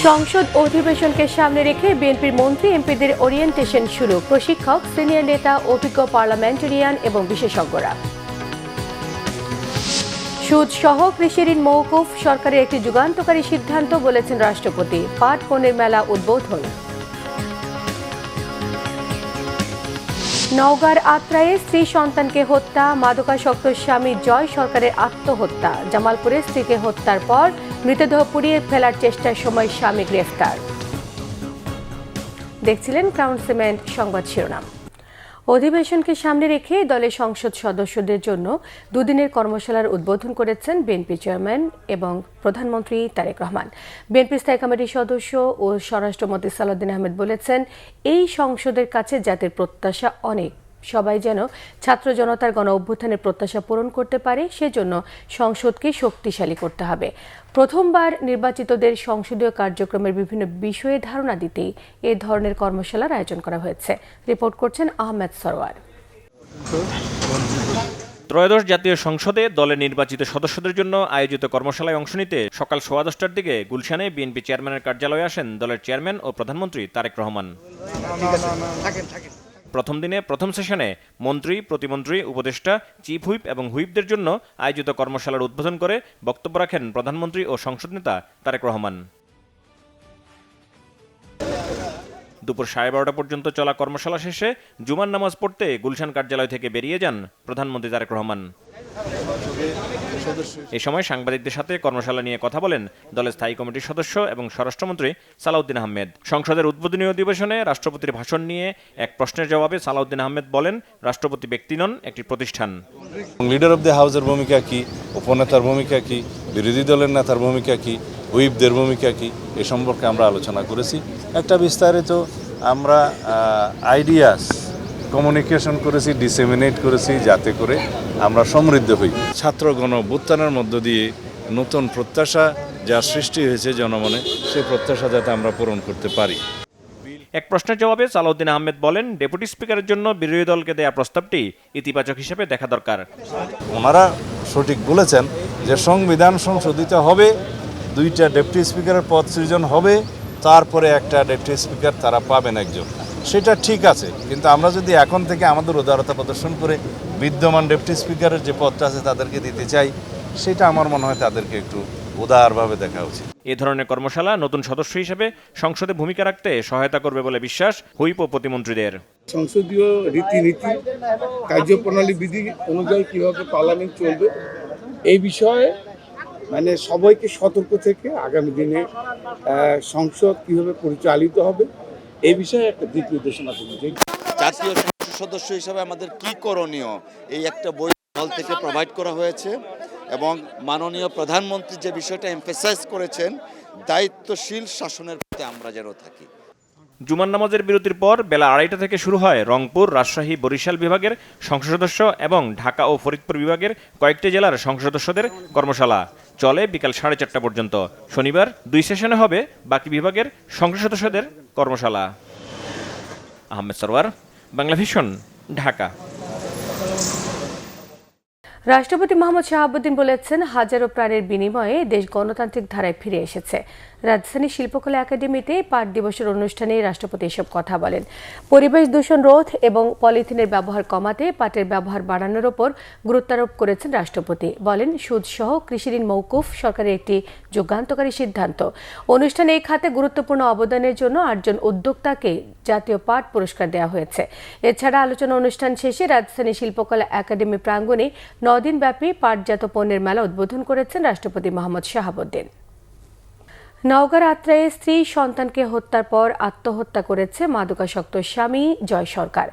সংসদ অধিবেশনকে সামনে রেখে বিএনপির মন্ত্রী এমপিদের ওরিয়েন্টেশন শুরু। প্রশিক্ষক, সিনিয়র নেতা, অভিজ্ঞ পার্লামেন্টারিয়ান এবং বিশেষজ্ঞরা। সুদ সহ কৃষি ঋণ মওকুফ সরকারের একটি যুগান্তকারী সিদ্ধান্ত বলেছেন রাষ্ট্রপতি। পাট পণ্যের মেলা উদ্বোধন। নওগাঁর আত্রায়ে স্ত্রী সন্তানকে হত্যা, মাদকাসক্ত স্বামী জয় সরকারের আত্মহত্যা। জামালপুরে স্ত্রীকে হত্যার পর মৃতদেহ পুড়িয়ে ফেলার চেষ্টার সময় স্বামী গ্রেফতার। দেখছিলেন ক্রাউন সিমেন্ট সংবাদ শিরোনাম। অধিবেশনকে সামনে রেখে দলের সংসদ সদস্যদের জন্য দুদিনের কর্মশালার উদ্বোধন করেছেন বিএনপি চেয়ারম্যান এবং প্রধানমন্ত্রী তারেক রহমান। বিএনপি স্থায়ী কমিটির সদস্য ও স্বরাষ্ট্রমন্ত্রী সালাউদ্দিন আহমেদ বলেছেন, এই সংসদের কাছে জাতির প্রত্যাশা অনেক। সবাই যেন ছাত্র জনতার গণ অভ্যুত্থানের প্রত্যাশা পূরণ করতে পারে, সেজন্য সংসদকে শক্তিশালী করতে হবে। প্রথমবার নির্বাচিতদের সংসদীয় কার্যক্রমের বিভিন্ন বিষয়ে ধারণা দিতেই এ ধরনের কর্মশালার আয়োজন করা হয়েছে। রিপোর্ট করছেন আহমেদ সরওয়ার। ত্রয়োদশ জাতীয় সংসদে দলের নির্বাচিত সদস্যদের জন্য আয়োজিত কর্মশালায় অংশ নিতে সকাল 10:15টার দিকে গুলশানে বিএনপি চেয়ারম্যানের কার্যালয়ে আসেন দলের চেয়ারম্যান ও প্রধানমন্ত্রী তারেক রহমান। প্রথম দিনে প্রথম সেশনে মন্ত্রী, প্রতিমন্ত্রী, উপদেষ্টা, চিফ হুইপ এবং হুইপদের জন্য আয়োজিত কর্মশালার উদ্বোধন করে বক্তব্য রাখেন প্রধানমন্ত্রী ও সংসদ নেতা তারেক রহমান। দুপুর 12:30 পর্যন্ত চলা কর্মশালা শেষে জুমার নামাজ পড়তে গুলশান কার্যালয় থেকে বেরিয়ে যান প্রধানমন্ত্রী তারেক রহমান। এ সময় সাংবাদিকদের সাথে কর্মশালা নিয়ে কথা বলেন দলের স্থায়ী কমিটির সদস্য এবং স্বরাষ্ট্রমন্ত্রী সালাউদ্দিন আহমেদ। সংসদের উদ্বোধনী অধিবেশনে রাষ্ট্রপতির ভাষণ নিয়ে এক প্রশ্নের জবাবে সালাউদ্দিন আহমেদ বলেন, রাষ্ট্রপতি ব্যক্তি নন, একটি প্রতিষ্ঠান। লিডার অব দ্য হাউসের ভূমিকা কি, উপনেতার ভূমিকা কি, বিরোধী দলের নেতার ভূমিকা কি, হুইপদের ভূমিকা কি, এ সম্পর্কে আমরা আলোচনা করেছি। একটা বিস্তারিত আমরা আইডিয়াস কমিউনিকেশন করেছি, ডিসেমিনেট করেছি, যাতে করে আমরা সমৃদ্ধ হই। ছাত্র গণ অভ্যুত্থানের মধ্য দিয়ে নতুন প্রত্যাশা যা সৃষ্টি হয়েছে জনমনে, সেই প্রত্যাশা যাতে আমরা পূরণ করতে পারি। এক প্রশ্নের জবাবে সালাউদ্দিন আহমেদ বলেন, ডেপুটি স্পিকারের জন্য বিরোধী দলকে দেয়া প্রস্তাবটি ইতিবাচক হিসেবে দেখা দরকার। ওনারা সঠিক বলেছেন যে সংবিধান সংশোধিত হবে, 2টা ডেপুটি স্পিকারের পদ সৃজন হবে, তারপরে একটা ডেপুটি স্পিকার তারা পাবেন একজন। সেটা ঠিক আছে, কিন্তু আমরা যদি এখন থেকে আমাদের উদারতা প্রদর্শন করে বিদ্যমান ডেপুটি স্পিকারের যে পদটা আছে তাদেরকে দিতে চাই, সেটা আমার মনে হয় তাদেরকে একটু উদারভাবে দেখা উচিত। এ ধরনের কর্মশালা নতুন সদস্য হিসেবে সংসদে ভূমিকা রাখতে সহায়তা করবে বলে বিশ্বাস হুইপ ও প্রতিমন্ত্রীদের। সংসদীয় রীতিনীতি, কার্যপ্রণালী বিধি অনুযায়ী কিভাবে পার্লামেন্ট চলবে, এই বিষয়ে সবাইকে সতর্ক থেকে আগামী দিনে সংসদ কিভাবে পরিচালিত হবে এই বিষয়ে একটা দিক নির্দেশনা করবে। জাতীয় সংসদ সদস্য হিসাবে আমাদের কি করণীয়, এই একটা বই দল থেকে প্রোভাইড করা হয়েছে এবং মাননীয় প্রধানমন্ত্রী যে বিষয়টা এমফেসাইজ করেছেন, দায়িত্বশীল শাসনের প্রতি আমরা যেন থাকি। জুমার নামাজের বিরতির পর বেলা 2:30 থেকে শুরু হয় রংপুর, রাজশাহী, বরিশাল বিভাগের সংসদ সদস্য এবং ঢাকা ও ফরিদপুর বিভাগের কয়েকটি জেলার সংসদ সদস্যদের কর্মশালা। চলে বিকাল 4:30 পর্যন্ত। শনিবার 2 সেশনে হবে বাকি বিভাগের সংসদ সদস্যদের কর্মশালা। আহমেদ সরওয়ার, বাংলা ভিশন, ঢাকা। রাষ্ট্রপতি মোহাম্মদ শাহাবুদ্দিন বলেছেন, হাজারো প্রাণের বিনিময়ে দেশ গণতান্ত্রিক ধারায় ফিরে এসেছে। রাজধানী শিল্পকলা একাডেমিতে পাট দিবসের অনুষ্ঠানে রাষ্ট্রপতি এসব কথা বলেন। পরিবেশ দূষণ রোধ এবং পলিথিনের ব্যবহার কমাতে পাটের ব্যবহার বাড়ানোর ওপর গুরুত্বারোপ করেছেন রাষ্ট্রপতি। বলেন, সুদ সহ কৃষি ঋণ মওকুফ সরকারের একটি যুগান্তকারী সিদ্ধান্ত। অনুষ্ঠানে এই খাতে গুরুত্বপূর্ণ অবদানের জন্য 8 জন উদ্যোক্তাকে জাতীয় পাট পুরস্কার দেওয়া হয়েছে। এছাড়া আলোচনা অনুষ্ঠান শেষে রাজধানী শিল্পকলা একাডেমি প্রাঙ্গণে 9 দিনব্যাপী পাটজাত পণ্যের মেলা উদ্বোধন করেছেন রাষ্ট্রপতি মোহাম্মদ শাহাবুদ্দিন। নওগাঁর আত্রায়ে স্ত্রী সন্তানকে হত্যার পর আত্মহত্যা করেছে মাদকাসক্ত স্বামী জয় সরকার।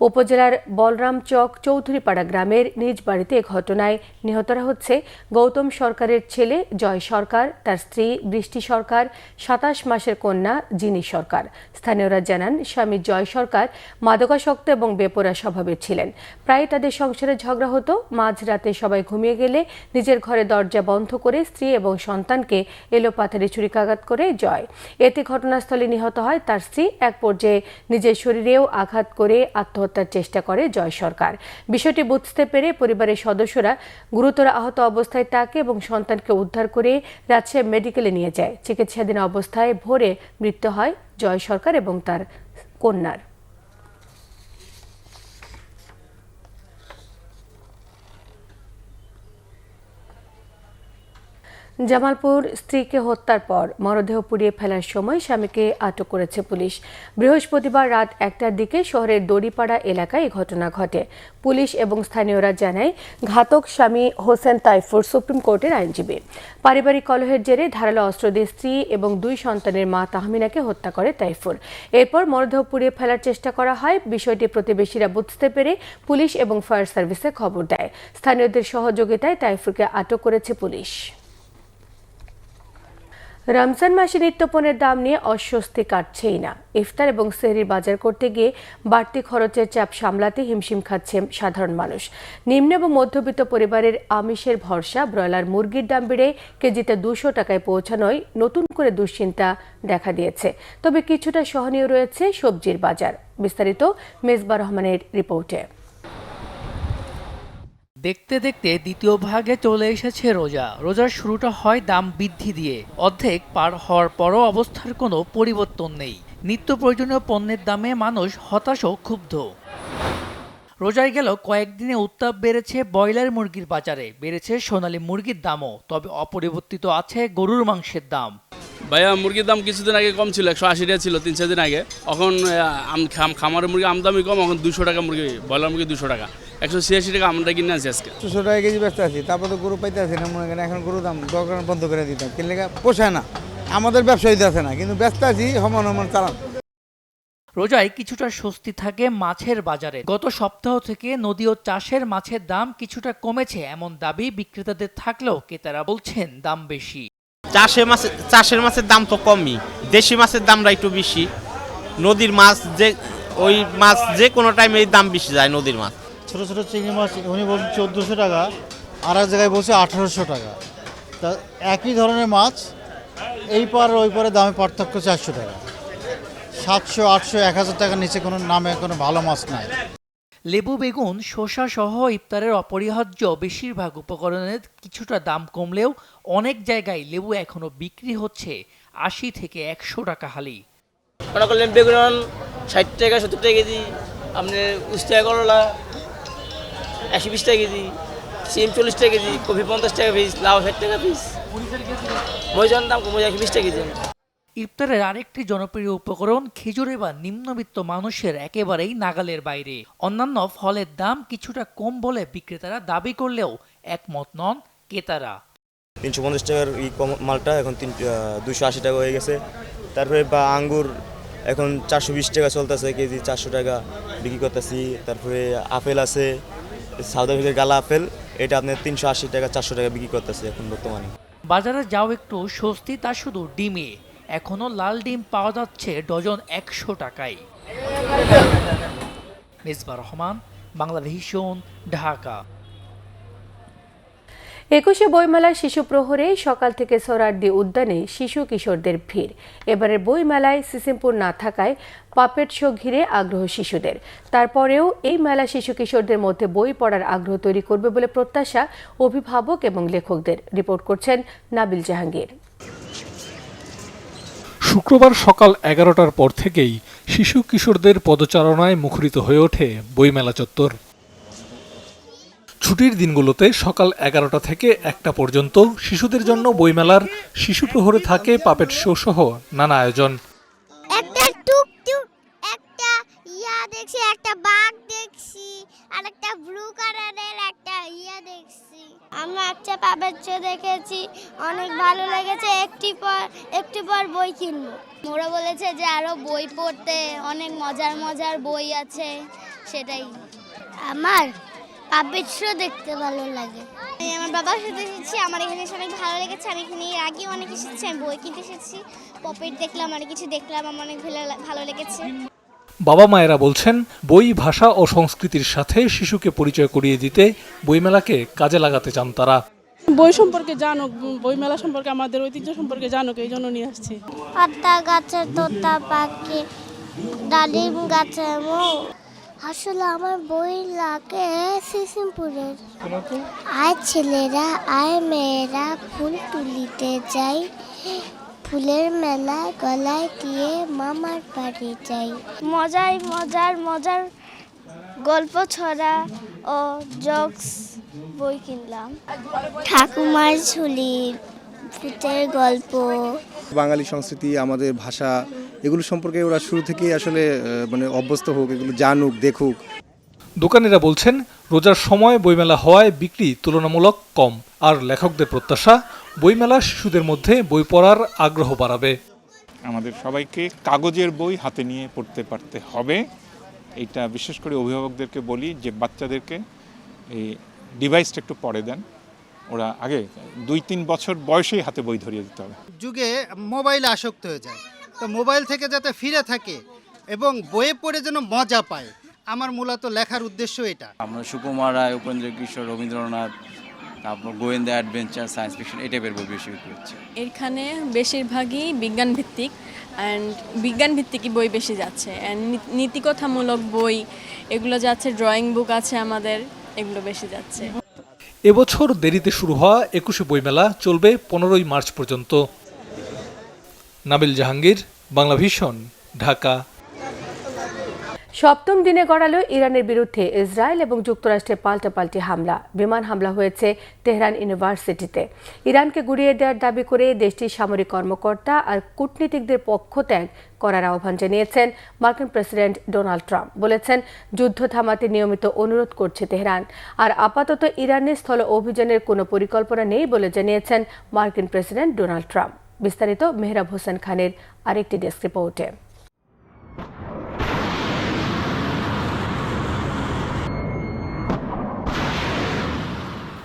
উপজেলার বলরামচক চৌধুরীপাড়া গ্রামের নিজ বাড়িতে এ ঘটনায় নিহতরা হচ্ছে গৌতম সরকারের ছেলে জয় সরকার, তার স্ত্রী বৃষ্টি সরকার, 27 মাসের কন্যা জিনি সরকার। স্থানীয়রা জানান, স্বামী জয় সরকার মাদকাসক্ত এবং বেপরোয়া স্বভাবের ছিলেন। প্রায় তাদের সংসারে ঝগড়া হতো। মাঝরাতে সবাই ঘুমিয়ে গেলে নিজের ঘরে দরজা বন্ধ করে স্ত্রী এবং সন্তানকে এলোপাথারি ছুরি ছুরিকাঘাত করে জয়। এতে ঘটনাস্থলে নিহত হয় তার স্ত্রী। এক পর্যায়ে নিজের শরীরেও আঘাত করে আত্মহত্যার চেষ্টা করে জয় সরকার। বিষয়টি বুঝতে পেরে পরিবারের সদস্যরা গুরুতর আহত অবস্থায় তাকে এবং সন্তানকে উদ্ধার করে রাজশাহী মেডিকেলে নিয়ে যায়। চিকিৎসাধীন অবস্থায় ভোরে মৃত্যু হয় জয় সরকার এবং তার কন্যার। জামালপুর স্ত্রীকে হত্যার পর মরদেহ পুড়িয়ে ফেলার সময় স্বামীকে আটক করেছে পুলিশ। বৃহস্পতিবার রাত 1টার দিকে শহরের দড়িপাড়া এলাকায় এই ঘটনা ঘটে। পুলিশ এবং স্থানীয়রা জানায় ঘাতক স্বামী হোসেন তাইফুর সুপ্রিম কোর্টের আইনজীবী। পারিবারিক কলহের জেরে ধারালো অস্ত্র দিয়ে স্ত্রী এবং 2 সন্তানের মা তাহমিনাকে হত্যা করে তাইফুর। এরপর মরদেহ পুড়িয়ে ফেলার চেষ্টা করা হয়। বিষয়টি প্রতিবেশীরা বুঝতে পেরে পুলিশ এবং ফায়ার সার্ভিসে খবর দেয়। স্থানীয়দের সহযোগিতায় তাইফুরকে আটক করেছে পুলিশ। রমজান মাসে নিত্যপণ্যের দাম নিয়ে অস্বস্তি কাটছেই না। ইফতার এবং সেহরির বাজার করতে গিয়ে বাড়তি খরচের চাপ সামলাতে হিমশিম খাচ্ছে সাধারণ মানুষ। নিম্ন এবং মধ্যবিত্ত পরিবারের আমিষের ভরসা ব্রয়লার মুরগির দাম বেড়ে কেজিতে 200 টাকায় পৌঁছানোয় নতুন করে দুশ্চিন্তা দেখা দিয়েছে। তবে কিছুটা সহনীয় রয়েছে সবজির বাজার। বিস্তারিত মেজবা রহমানের রিপোর্টে। দেখতে দেখতে দ্বিতীয় ভাগে চলে এসেছে রোজা। রোজার শুরুটা হয় দাম বৃদ্ধি দিয়ে। অর্ধেক পার হওয়ার পরও অবস্থার কোনো পরিবর্তন নেই। নিত্য প্রয়োজনীয় পণ্যের দামে মানুষ হতাশ ও ক্ষুব্ধ। রোজায় গেল কয়েকদিনে উত্তাপ বেড়েছে ব্রয়লার মুরগির বাজারে, বেড়েছে সোনালী মুরগির দামও। তবে অপরিবর্তিত আছে গরুর মাংসের দাম। ভাইয়া মুরগির দাম কিছুদিন আগে কম ছিল, 180 টাকা ছিল 3-4 দিন আগে। এখন খামারের মুরগি আমদামি কম, এখন 200 টাকা মুরগি, ব্রয়লার মুরগি 200 টাকা, 186 টাকা আমরা কিনে আছি আজকে। 200 টাকা কেজি ব্যস্ত আছি, তারপর তো গরু পাইতে আছে না মনে করেন। এখন গরুর দাম দরকার বন্ধ করে দিতাম, কিনলে পোষায় না, আমাদের ব্যবসা হইতে আছে না, কিন্তু ব্যস্ত আছি সমান সমান চালান। রোজায় কিছুটা স্বস্তি থাকে মাছের বাজারে। গত সপ্তাহ থেকে নদী ও চাষের মাছের দাম কিছুটা কমেছে এমন দাবি বিক্রেতাদের থাকলেও ক্রেতারা বলছেন দাম বেশি। চাষের মাছের দাম তো কমই, দেশি মাছের দামটা একটু বেশি। নদীর মাছ ওই মাছ যে কোনো টাইমে দাম বেশি যায়। নদীর মাছ ছোট ছোট চিংড়ি মাছ উনি বলছেন 1400 টাকা, আর এক জায়গায় বলছে 1800 টাকা। তা একই ধরনের মাছ এই পার ওই পারে দামে পার্থক্য 400 টাকা। 700, 800, 1000 টাকার নিচে কোনো নামে কোনো ভালো মাছ নাই। লেবু, বেগুন, শসা সহ ইফতারের অপরিহার্য বেশিরভাগ উপকরণের কিছুটা দাম কমলেও অনেক জায়গায় লেবু এখনো বিক্রি হচ্ছে 80 থেকে 100 টাকা হালি। মনে করলেন বেগুন 60 টাকা 70 টাকা কেজি, আপনার উস্তা করলা 120 টাকা কেজি, সিম 40 টাকা কেজি, কফি 50 টাকা পিস, লাউ 60 টাকা পিস, মরিচের দাম 20 টাকা কেজি। ইফতারের আরেকটি জনপ্রিয় উপকরণ খেজুর এবার নিম্নবিত্ত মানুষের একেবারেই নাগালের বাইরে। অন্যান্য ফলের দাম কিছুটা কম বলে বিক্রেতারা দাবি করলেও একমত নন ক্রেতারা। 350 টাকার মালটা এখন 280 টাকা হয়ে গেছে। তারপরে বা আঙ্গুর এখন 420 টাকা চলতেছে কেজি, 400 টাকা বিক্রি করতেছি। তারপরে আপেল আছে, সাউথ আফ্রিকার গালা আপেল, এটা আপনার 380 টাকা 400 টাকা বিক্রি করতেছে এখন বর্তমানে। বাজারে যাও একটু স্বস্তি তা শুধু ডিমে। এখনো লাল ডিম পাওয়া যাচ্ছে ডজন 100 টাকায়। মেজবা রহমান, বাংলাভিশন, ঢাকা। 21শে বইমেলায় শিশু প্রহরে সকাল থেকে সোহরাওয়ার্দী উদ্যানে শিশু কিশোরদের ভিড়। এবারের বইমেলায় সিসিমপুর না থাকায় পাপেট শো ঘিরে আগ্রহ শিশুদের। তারপরেও এই মেলা শিশু কিশোরদের মধ্যে বই পড়ার আগ্রহ তৈরি করবে বলে প্রত্যাশা অভিভাবক এবং লেখকদের। রিপোর্ট করছেন নাবিল জাহাঙ্গীর। শুক্রবার সকাল 11টার পর থেকেই শিশু কিশোরদের পদচারণায় মুখরিত হয়ে ওঠে বইমেলা চত্বর। ছুটির দিনগুলোতে সকাল 11টা থেকে 1টা পর্যন্ত শিশুদের জন্য বইমেলার শিশু প্রহরে থাকে পাপেট শো সহ নানা আয়োজন। একটা টুকটুক, একটা দেখছি, একটা বাঘ দেখছি, আর একটা ব্লু কালারের একটা দেখছি। আমরা একটা পাপেট শো দেখেছি, অনেক ভালো লেগেছে। একটু পর বই কিনবো। ওরা বলেছে যে আরো বই পড়তে, অনেক মজার মজার বই আছে, সেটাই। আমার পাপেট শো দেখতে ভালো লাগে। আমার বাবার সাথে এসেছি, আমার এখানে এসে অনেক ভালো লেগেছে। আমি এখানে এর আগেও অনেক এসেছি, আমি বই কিনতে এসেছি, পপেট দেখলাম, অনেক কিছু দেখলাম, আমার অনেক ভালো লেগেছে। বাবা মায়েরা বলছেন বই, ভাষা ও সংস্কৃতির সাথে শিশুকে পরিচয় করিয়ে দিতে বইমেলাকে কাজে লাগাতে চান তারা। বই সম্পর্কে জানুক, বইমেলা সম্পর্কে, আমাদের ঐতিহ্য সম্পর্কে জানুক, এই জন্য নিয়ে আসছি। আতা গাছের তোতা পাখি, ডালিম গাছে মৌ। আসলে আমার বই লাগে সিসিমপুরের। আয় ছেলেরা আয় মেয়েরা ফুল তুলিতে যাই, ফুলের মেলা গলায় দিয়ে মামার বাড়ি যাই। মজার মজার মজার গল্প ছড়া ও জোকস বই কিনলাম। ঠাকুমার ঝুলি, ভূতের গল্প। বাঙালি সংস্কৃতি, আমাদের ভাষা, এগুলো সম্পর্কে ওরা শুরু থেকেই আসলে মানে অভ্যস্ত হোক, এগুলো জানুক, দেখুক। দোকানিরা বলছেন রোজার সময় বইমেলা হওয়ায় বিক্রি তুলনামূলক কম, আর লেখকদের প্রত্যাশা বইমেলা শিশুদের মধ্যে বই পড়ার আগ্রহ বাড়াবে। আমাদের সবাইকে কাগজের বই হাতে নিয়ে পড়তে পারতে হবে। এইটা বিশেষ করে অভিভাবকদেরকে বলি যে বাচ্চাদেরকে এই ডিভাইসটা একটু পড়ে দেন, ওরা আগে 2-3 বছর বয়সেই হাতে বই ধরিয়ে দিতে হবে। যুগে মোবাইলে আসক্ত হয়ে যায়, তো মোবাইল থেকে যাতে ফিরে থাকে এবং বইয়ে পড়ে যেন মজা পায়, আমার মূলত লেখার উদ্দেশ্য এটা। আমরা সুকুমার রায়, উপেন্দ্র কিশোর, রবীন্দ্রনাথ, তারপর গোয়েন্দা, অ্যাডভেঞ্চার, সায়েন্স ফিকশন, এই টাইপের বই বেশি বিক্রি হচ্ছে। এখানে বেশিরভাগই বিজ্ঞান ভিত্তিক বই বেশি যাচ্ছে, অ্যান্ড নীতিকথামূলক বই এগুলো যাচ্ছে, ড্রয়িং বুক আছে আমাদের, এগুলো বেশি যাচ্ছে। এবছর দেরিতে শুরু হওয়া 21শে বইমেলা চলবে 15ই মার্চ পর্যন্ত। নাবিল জাহাঙ্গীর, বাংলা ভিশন, ঢাকা। সপ্তম দিনে গড়ালো ইরানের বিরুদ্ধে ইসরায়েল এবং যুক্তরাষ্ট্রের পাল্টাপাল্টি হামলা। বিমান হামলা হয়েছে তেহরান ইউনিভার্সিটিতে। ইরানকে গুড়িয়ে দেওয়ার দাবি করে দেশটির সামরিক কর্মকর্তা আর কূটনীতিকদের পক্ষ ত্যাগ করার আহ্বান জানিয়েছেন মার্কিন প্রেসিডেন্ট ডোনাল্ড ট্রাম্প। বলেছেন যুদ্ধ থামাতে নিয়মিত অনুরোধ করছে তেহরান, আর আপাতত ইরানের স্থল অভিযানের কোনো পরিকল্পনা নেই বলে জানিয়েছেন মার্কিন প্রেসিডেন্ট ডোনাল্ড ট্রাম্প। বিস্তারিত মেহরাব হোসেন খানের আরেকটি ডেস্ক রিপোর্টে।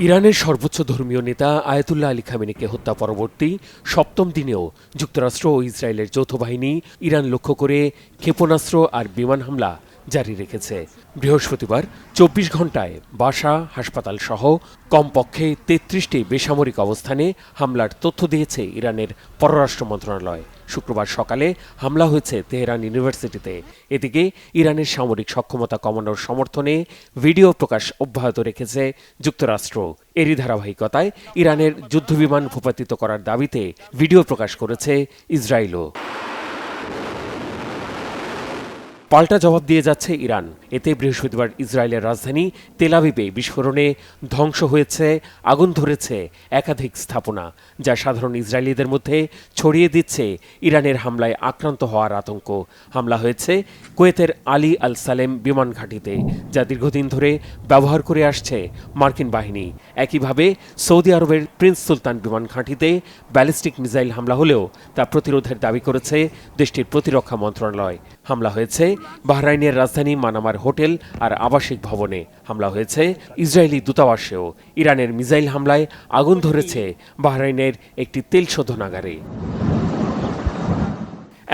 ইরানের সর্বোচ্চ ধর্মীয় নেতা আয়াতুল্লাহ আলী খামেনিকে হত্যা পরবর্তী সপ্তম দিনেও যুক্তরাষ্ট্র ও ইসরায়েলের যৌথ বাহিনী ইরান লক্ষ্য করে ক্ষেপণাস্ত্র আর বিমান হামলা জারি রেখেছে। বৃহস্পতিবার 24 ঘণ্টায় বাসা, হাসপাতাল সহ কমপক্ষে 33টি বেসামরিক অবস্থানে হামলার তথ্য দিয়েছে ইরানের পররাষ্ট্র মন্ত্রণালয়। শুক্রবার সকালে হামলা হয়েছে তেহরান ইউনিভার্সিটিতে। এদিকে ইরানের সামরিক সক্ষমতা কমানোর সমর্থনে ভিডিও প্রকাশ অব্যাহত রেখেছে যুক্তরাষ্ট্র। এরই ধারাবাহিকতায় ইরানের যুদ্ধবিমান ভূপাতিত করার দাবিতে ভিডিও প্রকাশ করেছে ইসরায়েলও। পাল্টা জবাব দিয়ে যাচ্ছে ইরান। এতে বৃহস্পতিবার ইসরায়েলের রাজধানী তেল আবিবে বিস্ফোরণে ধ্বংস হয়েছে, আগুন ধরেছে একাধিক স্থাপনা, যা সাধারণ ইসরায়েলিদের মধ্যে ছড়িয়ে দিচ্ছে ইরানের হামলায় আক্রান্ত হওয়ার আতঙ্ক। হামলা হয়েছে কুয়েতের আলী আল সালেম বিমান ঘাঁটিতে, যা দীর্ঘদিন ধরে ব্যবহার করে আসছে মার্কিন বাহিনী। একইভাবে সৌদি আরবের প্রিন্স সুলতান বিমান ঘাঁটিতে ব্যালিস্টিক মিসাইল হামলা হলেও তা প্রতিরোধের দাবি করেছে দেশটির প্রতিরক্ষা মন্ত্রণালয়। হামলা হয়েছে বাহরাইনের রাজধানী মানামার হোটেল আর আবাসিক ভবনে। হামলা হয়েছে ইসরায়েলি দূতাবাসেও। ইরানের মিসাইল হামলায় আগুন ধরেছে বাহরাইনের একটি তেল শোধনাগারে।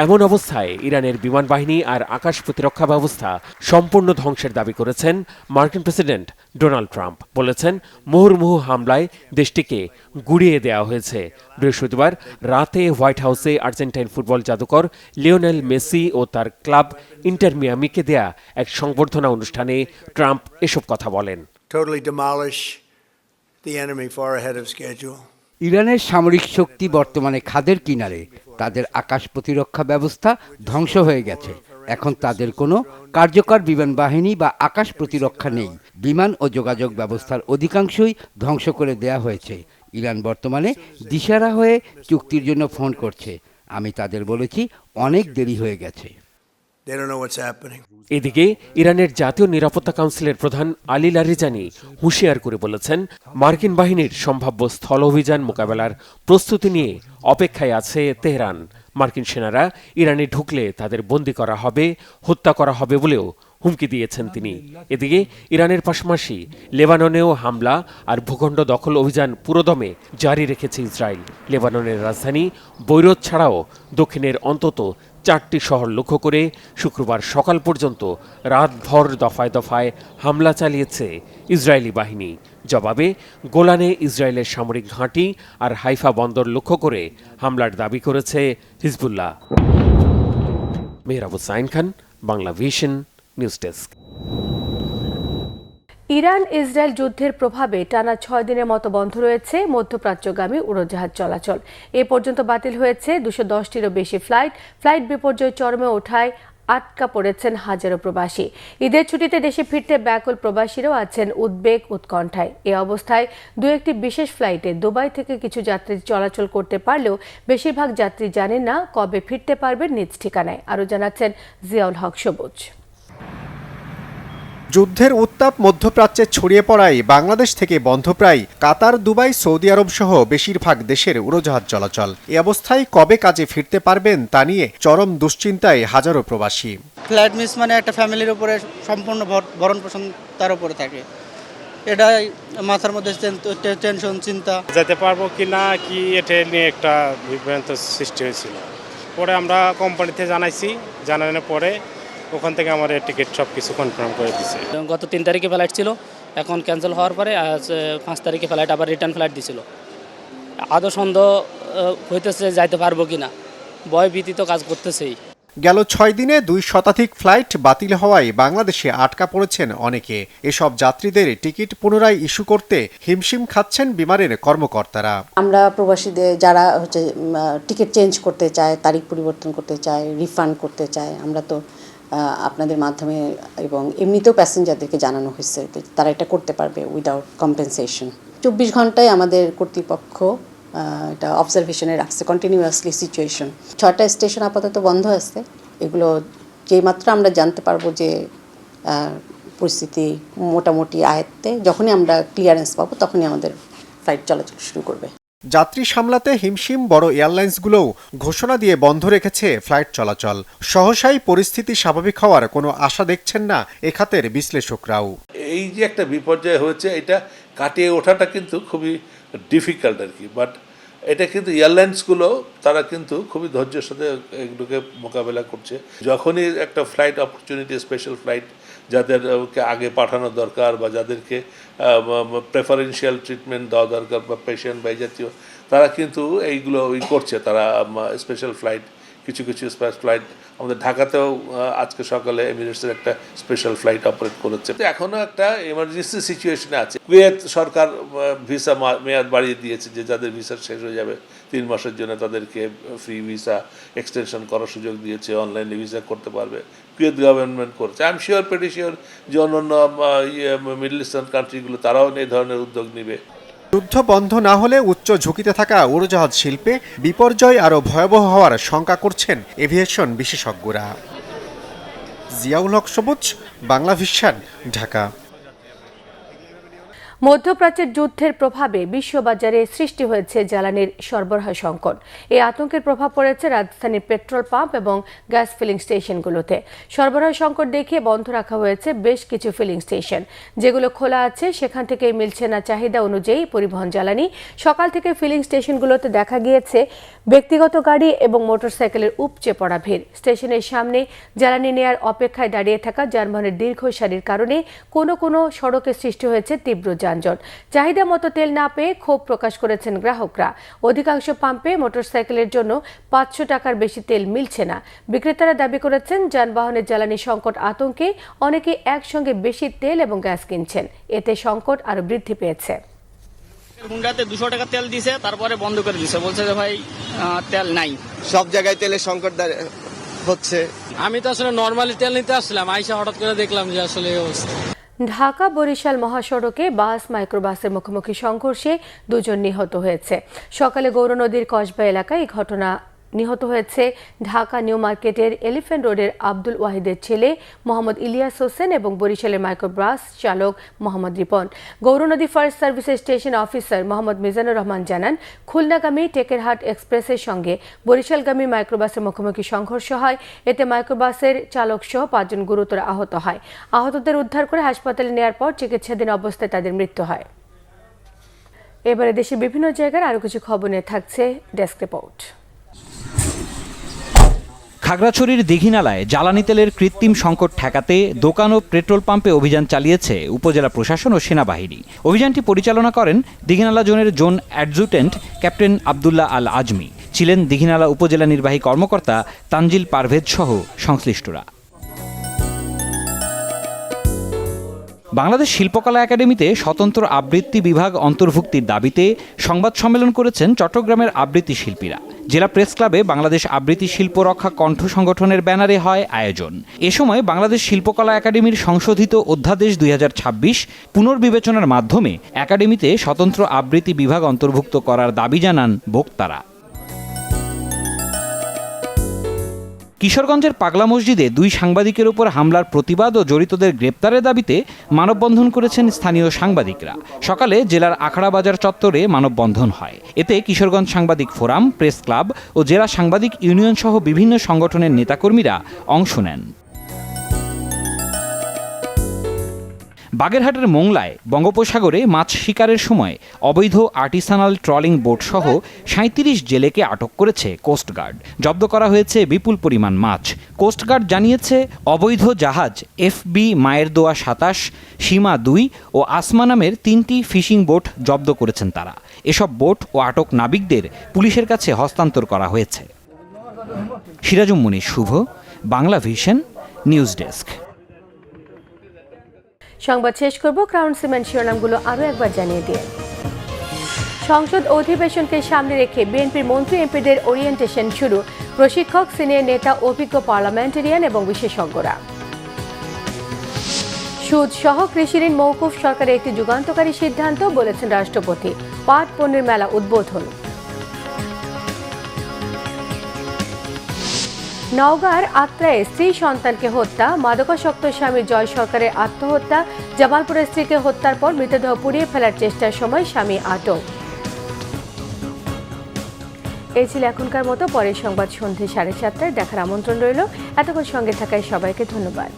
এমন অবস্থায় ইরানের বিমান বাহিনী আর আকাশ প্রতিরক্ষা ব্যবস্থা সম্পূর্ণ ধ্বংসের দাবি করেছেন মার্কিন প্রেসিডেন্ট ডোনাল্ড ট্রাম্প। বলেছেন মুহুর্মুহু হামলায় দেশটিকে গুড়িয়ে দেওয়া হয়েছে। বৃহস্পতিবার রাতে হোয়াইট হাউসে আর্জেন্টাইন ফুটবল জাদুকর লিওনেল মেসি ও তার ক্লাব ইন্টার মিয়ামিকে দেয়া এক সংবর্ধনা অনুষ্ঠানে ট্রাম্প এসব কথা বলেন। ইরানের সামরিক শক্তি বর্তমানে খাদের কিনারে। তাদের আকাশ প্রতিরক্ষা ব্যবস্থা ধ্বংস হয়ে গেছে। এখন তাদের কোনো কার্যকর বিমান বাহিনী বা আকাশ প্রতিরক্ষা নেই। বিমান ও যোগাযোগ ব্যবস্থার অধিকাংশই ধ্বংস করে দেয়া হয়েছে। ইরান বর্তমানে দিশারা হয়ে চুক্তির জন্য ফোন করছে। আমি তাদের বলেছি অনেক দেরি হয়ে গেছে। এদিকে ইরানের জাতীয় নিরাপত্তা কাউন্সিলের প্রধান আলী লারিজানি হুঁশিয়ার করে বলেছেন মার্কিন বাহিনীর সম্ভাব্য স্থল অভিযান মোকাবেলার প্রস্তুতি নিয়ে অপেক্ষায় আছে তেহরান। মার্কিন সেনারা ইরানে ঢুকলে তাদের বন্দী করা হবে, হত্যা করা হবে বলেও হুমকি দিয়েছেন তিনি। এদিকে ইরানের পাশাপাশি লেবাননেও হামলা আর ভূখণ্ড দখল অভিযান পুরোদমে জারি রেখেছে ইসরায়েল। লেবাননের রাজধানী বৈরুত ছাড়াও দক্ষিণের অন্তত 4টি শহর লক্ষ্য করে শুক্রবার সকাল পর্যন্ত রাতভর দফায় দফায় হামলা চালিয়েছে ইসরায়েলি বাহিনী। জবাবে গোলানে ইসরায়েলের সামরিক ঘাঁটি আর হাইফা বন্দর লক্ষ্য করে হামলার দাবি করেছে Hezbollah. Mehrab Hussain Khan, Bangla Vision, news desk. Iran Israel যুদ্ধের প্রভাবে টানা 6 দিনের মতো বন্ধ রয়েছে মধ্যপ্রাচ্যগামী উড়োজাহাজ চলাচল। এ পর্যন্ত বাতিল হয়েছে 210টিরও বেশি ফ্লাইট বিপর্যয় চরমে ওঠায় আটকা পড়েছেন হাজারো প্রবাসী। ঈদের ছুটিতে দেশে ফিরতে ব্যাকুল প্রবাসীরাও আছেন উদ্বেগ উৎকণ্ঠায়। এ অবস্থায় 2-1টি বিশেষ ফ্লাইটে দুবাই থেকে কিছু যাত্রী চলাচল করতে পারলেও বেশিরভাগ যাত্রী জানেন না কবে ফিরতে পারবেন নিজ ঠিকানায়। আরও জানাচ্ছেন জিয়াউল হক সবুজ। যুদ্ধের উত্তাপ মধ্যপ্রাচ্যে ছড়িয়ে পড়ায় বাংলাদেশ থেকে বন্ধ প্রায় কাতার, দুবাই, সৌদি আরব সহ বেশিরভাগ দেশের উড়োজাহাজ চলাচল। এ অবস্থায় কবে কাজে ফিরতে পারবেন তা নিয়ে চরম দুশ্চিন্তায় হাজারো প্রবাসী। ফ্লাইট মিস মানে একটা ফ্যামিলির উপরে সম্পূর্ণ ভরণ পোষণ তার উপরে থাকে, এটাই মাথার মধ্যে টেনশন, চিন্তা। যেতে পারবো কি না কি এটা নিয়ে একটা বিভ্রান্ত সৃষ্টি হয়েছিল। পরে আমরা কোম্পানিতে জানাইছি, জানানোর পরে ওখান থেকে আমাদের টিকিট সব কিছু কনফার্ম করে দিছে। গত 3 তারিখে ফ্লাইট ছিল, এখন ক্যান্সেল হওয়ার পরে আজ 5 তারিখে ফ্লাইট, আবার রিটার্ন ফ্লাইট দিছিল। আদৌ সন্দেহ হইতেছে যাইতে পারবো কিনা, ভয় ভীতি তো কাজ করতেছেই। গেল 6 দিনে 2 শতাধিক ফ্লাইট বাতিল হওয়ায় বাংলাদেশে আটকা পড়েছেন অনেকে। এসব যাত্রীদের টিকিট পুনরায় ইস্যু করতে হিমশিম খাচ্ছেন বিমানের কর্মকর্তারা। আমরা প্রবাসীদের যারা টিকিট চেঞ্জ করতে চায়, তারিখ পরিবর্তন করতে চায়, রিফান্ড করতে চায়, আমরা তো আপনাদের মাধ্যমে এবং এমনিতেও প্যাসেঞ্জারদেরকে জানানো হয়েছে তারা এটা করতে পারবে উইদাউট কম্পেনসেশন। 24 ঘন্টায় আমাদের কর্তৃপক্ষ এটা অবজারভেশনে রাখছে, কন্টিনিউয়াসলি সিচুয়েশন। 6টা স্টেশন আপাতত বন্ধ আছে। এগুলো যেই মাত্র আমরা জানতে পারবো যে পরিস্থিতি মোটামুটি আয়ত্তে, যখনই আমরা ক্লিয়ারেন্স পাবো তখনই আমাদের ফ্লাইট চলাচল শুরু করবে। যাত্রী সামলাতে হিমশিম বড় এয়ারলাইন্সগুলোও ঘোষণা দিয়ে বন্ধ রেখেছে ফ্লাইট চলাচল। সহসাই পরিস্থিতি স্বাভাবিক হওয়ার কোনো আশা দেখছেন না এ খাতের বিশ্লেষকরাও। এই যে একটা বিপর্যয় হয়েছে, এটা কাটিয়ে ওঠাটা কিন্তু খুবই ডিফিকাল্ট আর কি। বাট এটা কিন্তু এয়ারলাইন্সগুলো তারা কিন্তু খুবই ধৈর্যের সাথে এগুলোকে মোকাবেলা করছে। যখনই একটা ফ্লাইট অপরচুনিটি, স্পেশাল ফ্লাইট যাদেরকে আগে পাঠানো দরকার বা যাদেরকে প্রেফারেন্সিয়াল ট্রিটমেন্ট দেওয়া দরকার বা পেশেন্ট বা এই জাতীয়, তারা কিন্তু এইগুলো করছে। তারা স্পেশাল ফ্লাইট, কিছু স্পেশাল ফ্লাইট আমাদের ঢাকাতেও আজকে সকালে এমিরেটসের একটা স্পেশাল ফ্লাইট অপারেট করেছে। এখনও একটা এমার্জেন্সি সিচুয়েশনে আছে। কুয়েত সরকার ভিসা মেয়াদ বাড়িয়ে দিয়েছে, যে যাদের ভিসা শেষ হয়ে যাবে 3 মাসের জন্য তাদেরকে ফ্রি ভিসা এক্সটেনশন করার সুযোগ দিয়েছে, অনলাইনে ভিসা করতে পারবে। কুয়েত গভর্নমেন্ট করছে। I am sure, pretty sure যে অন্যান্য মিডল ইস্টার্ন কান্ট্রিগুলো তারাও এই ধরনের উদ্যোগ নেবে। যুদ্ধ বন্ধ না হলে উচ্চ ঝুঁকিতে থাকা উড়োজাহাজ শিল্পে বিপর্যয় আরও ভয়াবহ হওয়ার শঙ্কা করছেন এভিয়েশন বিশেষজ্ঞরা। জিয়াউল হক সবুজ, বাংলা ভিশন, ঢাকা। মধ্যপ্রাচ্যের যুদ্ধের প্রভাবে বিশ্ববাজারে সৃষ্টি হয়েছে জ্বালানির সরবরাহ সংকট। এই আতঙ্কের প্রভাব পড়েছে রাজধানীর পেট্রোল পাম্প এবং গ্যাস ফিলিং স্টেশনগুলোতে। সরবরাহ সংকট দেখিয়ে বন্ধ রাখা হয়েছে বেশ কিছু ফিলিং স্টেশন। যেগুলো খোলা আছে সেখান থেকে মিলছে না চাহিদা অনুযায়ী পরিবহন জ্বালানি। সকাল থেকে ফিলিং স্টেশনগুলোতে দেখা গিয়েছে ব্যক্তিগত গাড়ি এবং মোটরসাইকেলের উপচে পড়া ভিড়। স্টেশনের সামনে জ্বালানি নেয়ার অপেক্ষায় দাঁড়িয়ে থাকা যানবাহনের দীর্ঘ সারির কারণে কোনো সড়কে সৃষ্টি হয়েছে তীব্র যানজট। চাহিদা মতো তেল না পেয়ে ক্ষোভ প্রকাশ করেছেন গ্রাহকরা। অধিকাংশ পাম্পে মোটরসাইকেলের জন্য 500 টাকার বেশি তেল মিলছে না। বিক্রেতারা দাবি করেছেন যানবাহনের জ্বালানি সংকট আতঙ্কে অনেকে একসঙ্গে বেশি তেল এবং গ্যাস কিনছেন। এতে সংকট আরো বৃদ্ধি পেয়েছে। হুন্ডাতে 200 টাকা তেল দিছে, তারপরে বন্ধ করে দিছে, বলছে যে ভাই তেল নাই। সব জায়গায় তেলের সংকট হচ্ছে। আমি তো আসলে নরমালি তেল নিতে আসলাম, আইসা হঠাৎ করে দেখলাম যে আসলে এই অবস্থা। ঢাকা বরিশাল মহাসড়কে বাস মাইক্রোবাসের মুখোমুখি সংঘর্ষে 2 জন নিহত হয়েছে। সকালে গৌরনদীর কসবা এলাকায় এই ঘটনা নিহত হয়েছে ঢাকা নিউ মার্কেটের এলিফ্যান্ট রোডের আব্দুল ওয়াহিদের ছেলে মোহাম্মদ ইলিয়াস হোসেন এবং বরিশালের মাইক্রোবাস চালক মোহাম্মদ রিপন। গৌরনদী ফায়ার সার্ভিসের স্টেশন অফিসার মোহাম্মদ মিজানুর রহমান জানান, খুলনাগামী টেকেরহাট এক্সপ্রেসের সঙ্গে বরিশালগামী মাইক্রোবাসের মুখোমুখি সংঘর্ষ হয়। এতে মাইক্রোবাসের চালক সহ 5 জন গুরুতর আহত হয়। আহতদের উদ্ধার করে হাসপাতালে নেওয়ার পর চিকিৎসাধীন অবস্থায় তাদের মৃত্যু হয়। এবারে দেশের বিভিন্ন জায়গার আরো কিছু খবর নিয়ে থাকছে ডেস্ক রিপোর্ট। খাগড়াছড়ির দীঘিনালায় জ্বালানি তেলের কৃত্রিম সংকট ঠেকাতে দোকান ও পেট্রোল পাম্পে অভিযান চালিয়েছে উপজেলা প্রশাসন ও সেনাবাহিনী। অভিযানটি পরিচালনা করেন দীঘিনালা জোনের জোন অ্যাডজুটেন্ট ক্যাপ্টেন আবদুল্লাহ আল আজমি। ছিলেন দীঘিনালা উপজেলা নির্বাহী কর্মকর্তা তানজিল পারভেজ সহ সংশ্লিষ্টরা। বাংলাদেশ শিল্পকলা একাডেমিতে স্বতন্ত্র আবৃত্তি বিভাগ অন্তর্ভুক্তির দাবিতে সংবাদ সম্মেলন করেছেন চট্টগ্রামের আবৃত্তি শিল্পীরা। জেলা প্রেস ক্লাবে বাংলাদেশ আবৃত্তি শিল্প রক্ষা কণ্ঠ সংগঠনের ব্যানারে হয় আয়োজন। এ সময় বাংলাদেশ শিল্পকলা একাডেমির সংশোধিত অধ্যাদেশ 2026 পুনর্বিবেচনার মাধ্যমে একাডেমিতে স্বতন্ত্র আবৃত্তি বিভাগ অন্তর্ভুক্ত করার দাবি জানান বক্তারা। কিশোরগঞ্জের পাগলা মসজিদে 2 সাংবাদিকের উপর হামলার প্রতিবাদ ও জড়িতদের গ্রেপ্তারের দাবিতে মানববন্ধন করেছেন স্থানীয় সাংবাদিকরা। সকালে জেলার আখড়াবাজার চত্বরে মানববন্ধন হয়। এতে কিশোরগঞ্জ সাংবাদিক ফোরাম, প্রেস ক্লাব ও জেলা সাংবাদিক ইউনিয়ন সহ বিভিন্ন সংগঠনের নেতাকর্মীরা অংশ নেন। বাগেরহাটের মোংলায় বঙ্গোপসাগরে মাছ শিকারের সময় অবৈধ আর্টিসানাল ট্রলিং বোট সহ 37 জেলেকে আটক করেছে কোস্টগার্ড। জব্দ করা হয়েছে বিপুল পরিমাণ মাছ। কোস্টগার্ড জানিয়েছে, অবৈধ জাহাজ FB মায়ের দোয়া 27, সীমা 2 ও আসমা নামের 3টি ফিশিং বোট জব্দ করেছেন তারা। এসব বোট ও আটক নাবিকদের পুলিশের কাছে হস্তান্তর করা হয়েছে। সিরাজুম মুনির শুভ, বাংলা ভিশন, নিউজ ডেস্ক। সংবাদ শেষ করব ক্রাউন সিমেন্ট শিরোনামগুলো আরও একবার জানিয়ে দিয়ে। সংসদ অধিবেশনকে সামনে রেখে বিএনপির মন্ত্রী এমপিদের ওরিয়েন্টেশন শুরু। প্রশিক্ষক, সিনিয়র নেতা, অভিজ্ঞ পার্লামেন্টারিয়ান এবং বিশেষজ্ঞরা। সুদ সহ কৃষি ঋণ মওকুফ সরকারের একটি যুগান্তকারী সিদ্ধান্ত, বলেছেন রাষ্ট্রপতি। পাট পণ্যের মেলা উদ্বোধন। নওগাঁর আত্রায়ে স্ত্রী সন্তানকে হত্যা, মাদকাসক্ত স্বামী জয় সরকারের আত্মহত্যা। জামালপুরের স্ত্রীকে হত্যার পর মৃতদেহ পুড়িয়ে ফেলার চেষ্টার সময় স্বামী আটক। এই ছিল এখনকার মতো। পরের সংবাদ সন্ধ্যে 7:30টায় দেখার আমন্ত্রণ রইল। এতক্ষণ সঙ্গে থাকায় সবাইকে ধন্যবাদ।